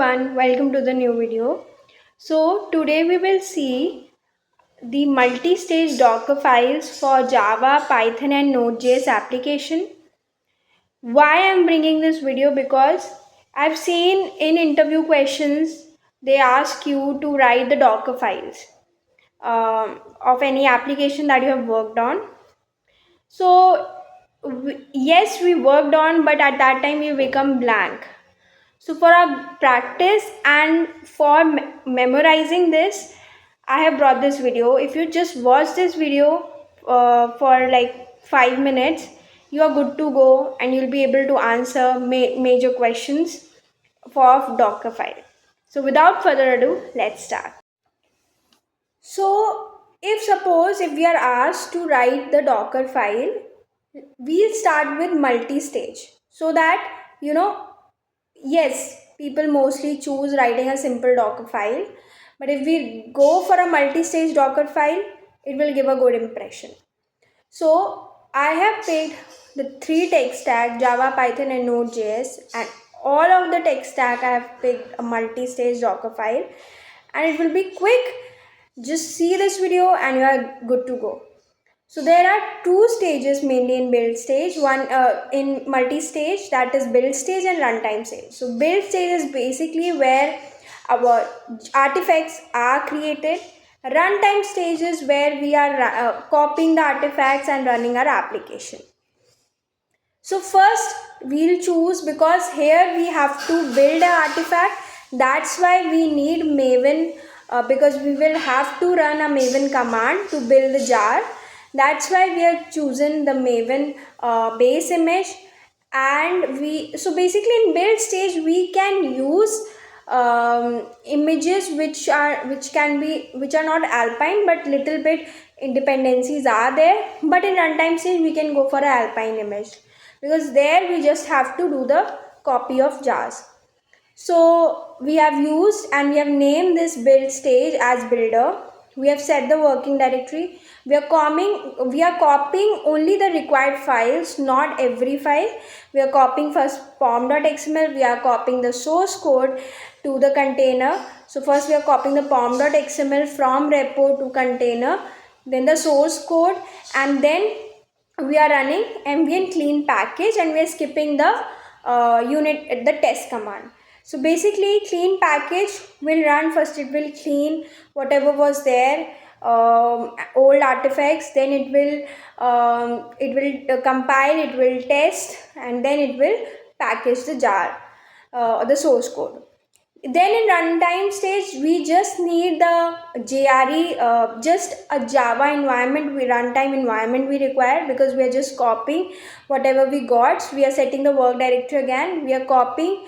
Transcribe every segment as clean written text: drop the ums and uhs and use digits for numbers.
everyone, welcome to the new video. So today we will see the multi-stage Docker files for Java, Python and Node.js application. Why I'm bringing this video? Because I've seen in interview questions they ask you to write the Docker files of any application that you have worked on. So yes, we worked on, but at that time we become blank. So for our practice and for memorizing this, I have brought this video. If you just watch this video for like 5 minutes, you are good to go and you'll be able to answer major questions for Dockerfile. So without further ado, let's start. So if we are asked to write the Docker file, we'll start with multi-stage so that yes, people mostly choose writing a simple Docker file, but if we go for a multi-stage Docker file, it will give a good impression. So I have picked the three tech stack, Java, Python and Node.js, and all of the tech stack I have picked a multi-stage Docker file, and it will be quick. Just see this video and you are good to go. So there are two stages mainly in build stage. One in multi-stage, that is build stage and runtime stage. So build stage is basically where our artifacts are created. Runtime stage is where we are copying the artifacts and running our application. So first we'll choose, because here we have to build an artifact. That's why we need Maven, because we will have to run a Maven command to build the jar. That's why we are choosing the Maven base image. And so basically in build stage we can use images which are not Alpine, but little bit dependencies are there. But in runtime stage we can go for an Alpine image, because there we just have to do the copy of jars. So we have used and we have named this build stage as builder. We have set the working directory. We are copying only the required files, not every file. We are copying first pom.xml. We are copying the source code to the container. So first we are copying the pom.xml from repo to container, then the source code, and then we are running ambient clean package, and we are skipping the the test command. So basically clean package will run first. It will clean whatever was there, old artifacts, then it will compile, it will test, and then it will package the jar, the source code. Then in runtime stage we just need the JRE, just a Java environment, runtime environment we require, because we are just copying whatever we got. So we are setting the work directory again. We are copying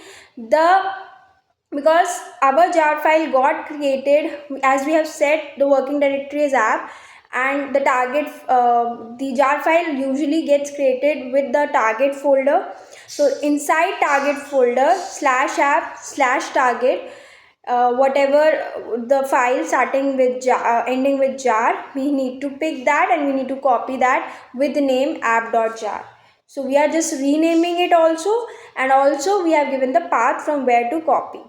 because our jar file got created, as we have set the working directory as app, and the target the jar file usually gets created with the target folder. So inside target folder /app/target, whatever the file starting with jar, ending with jar, we need to pick that and we need to copy that with the name app.jar. So we are just renaming it also, and also we have given the path from where to copy.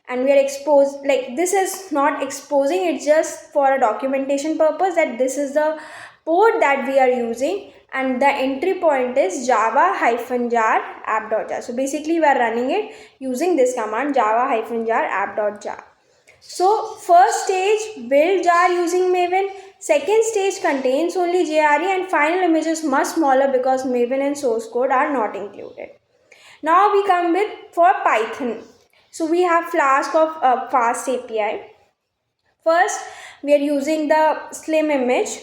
And we are exposed, like, this is not exposing, it's just for a documentation purpose that this is the port that we are using, and the entry point is java-jar app.jar. So basically we are running it using this command, java-jar app.jar. So first stage, build jar using Maven. Second stage contains only JRE, and final image is much smaller because Maven and source code are not included. Now we come with for Python. So we have Flask of Fast API. First we are using the slim image,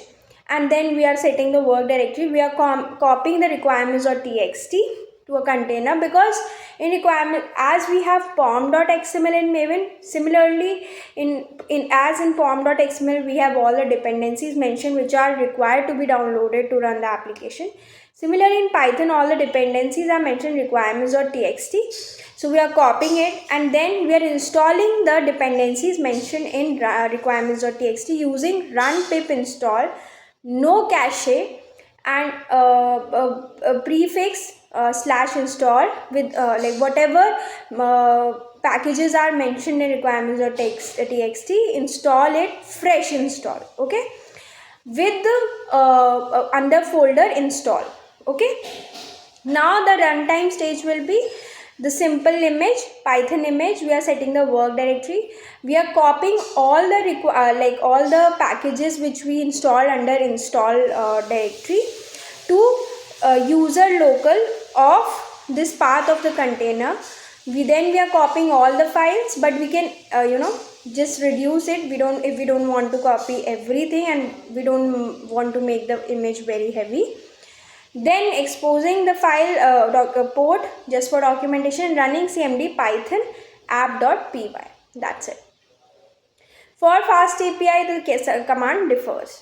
and then we are setting the work directory. We are copying the requirements.txt to a container, because in requirement, as we have pom.xml in Maven, similarly in pom.xml we have all the dependencies mentioned which are required to be downloaded to run the application. Similarly in Python, all the dependencies are mentioned in requirements.txt. So we are copying it, and then we are installing the dependencies mentioned in requirements.txt using run pip install, no cache, and prefix /install with like whatever packages are mentioned in requirements or txt, install it, fresh install, okay, with the under folder install, okay. Now the runtime stage will be the simple image, Python image. We are setting the work directory. We are copying all the all the packages which we installed under install directory to user local of this path of the container. We are copying all the files, but we can just reduce it. If we don't want to copy everything and we don't want to make the image very heavy. Then exposing the file port just for documentation, running cmd python app.py. That's it. For fast API, the command differs.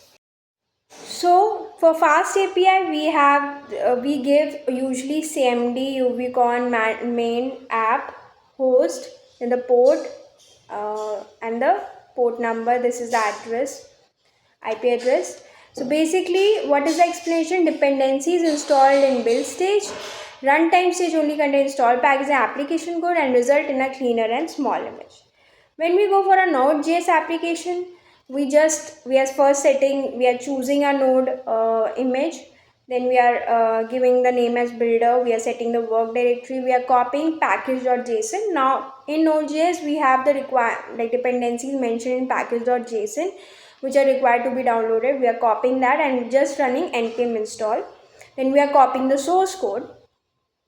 So for fast API, we give usually cmd uvcon main app host, then the port and the port number. This is the address, IP address. So basically, what is the explanation? Dependencies installed in build stage. Runtime stage only contains install package and application code and result in a cleaner and small image. When we go for a Node.js application, we are choosing a node image. Then we are giving the name as builder. We are setting the work directory. We are copying package.json. Now in Node.js, we have the dependencies mentioned in package.json, which are required to be downloaded. We are copying that and just running npm install. Then we are copying the source code.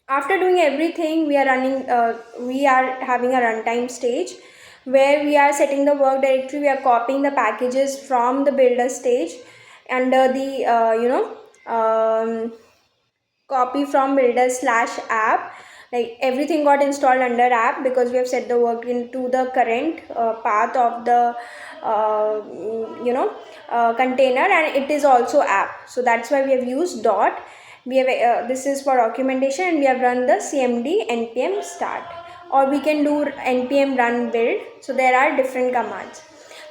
After doing everything, we are having a runtime stage where we are setting the work directory. We are copying the packages from the builder stage under the copy from builder /app. Like everything got installed under app because we have set the work into the current path of the container, and it is also app. So that's why we have used dot. We have this is for documentation, and we have run the cmd npm start, or we can do npm run build. So there are different commands.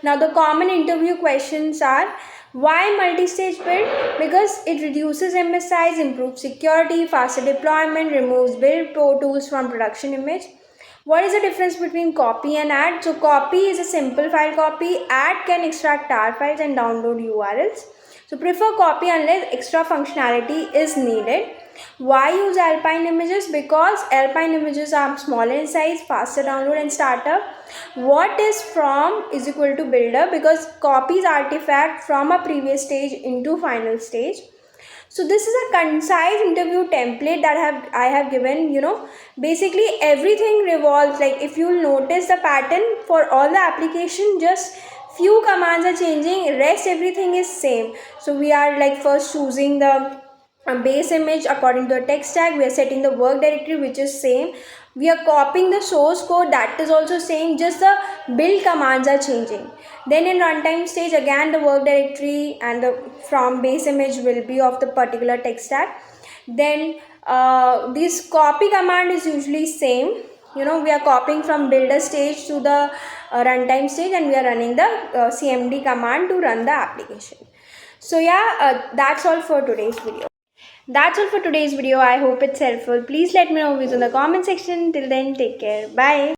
Now the common interview questions are: why multi-stage build? Because it reduces MS size, improves security, faster deployment, removes build tools from production image. What is the difference between copy and add? So copy is a simple file copy. Add can extract tar files and download URLs. So prefer copy unless extra functionality is needed. Why use Alpine Images? Because Alpine Images are smaller in size, faster download and startup. What is from is equal to builder, because copies artifact from a previous stage into final stage. So this is a concise interview template that I have given. Basically everything revolves, like if you'll notice the pattern for all the application, just few commands are changing, rest everything is same. So we are first choosing the base image according to the tech stack. We are setting the work directory, which is same. We are copying the source code, that is also same, just the build commands are changing. Then in runtime stage, again the work directory and the from base image will be of the particular tech stack. Then this copy command is usually same. We are copying from builder stage to the runtime stage, and we are running the cmd command to run the application. So yeah, that's all for today's video. I hope it's helpful. Please let me know views in the comment section. Till then, take care. Bye.